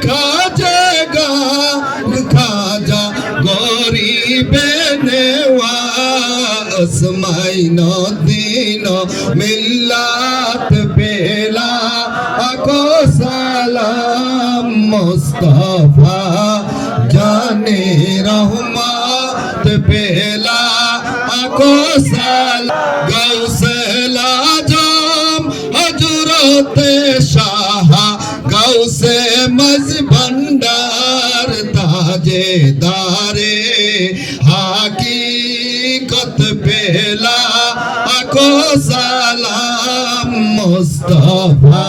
খাজা খাজা গরিবে নেওয়াজ মাইনুদ্দিন মিল্লাত বেলা আকো সালাম মুস্তাফা জানে রহমত বেলা আকো সালাম গৌসেল আজম হযরত শাহ গৌসে মজ ভন্ডার তাজেদারে হাকিকত বেলা আকো সালাম মুস্তাফা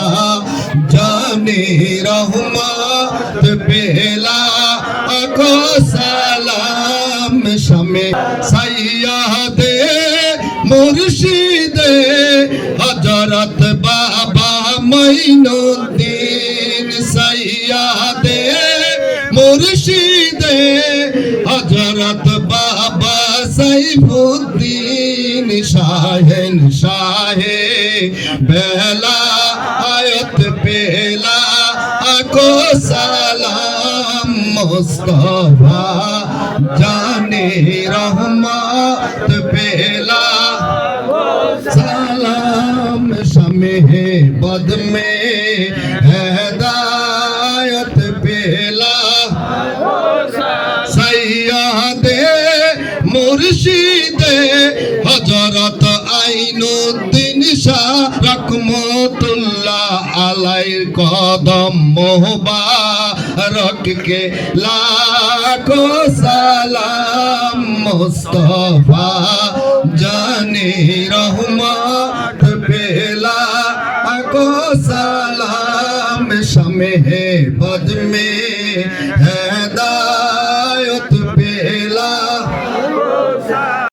জানে রহমত বেলা আকো সালাম শামে সাইয়্যিদে মুর্শিদে হযরত বাবা মাইনুদ্দিন সাইয়্যিদে মুর্শিদে হযরত বাবা সাইফুদ্দিন শাহেন শাহে বেলা আয়ত বেলা আকো সালাম মুস্তাফা জানে রহমত বেলা সালাম শামে বদ মে হেদায়ত বেলা সাইয়্যিদে মুর্শিদে হযরত আইনুদ্দিন শাহ রহমতুল্লাহ আলাইহির কদম মোবারক কে লাখো সালাম মুস্তাফা জানে রহমত বেলা আকো সালাম শামে বদ মে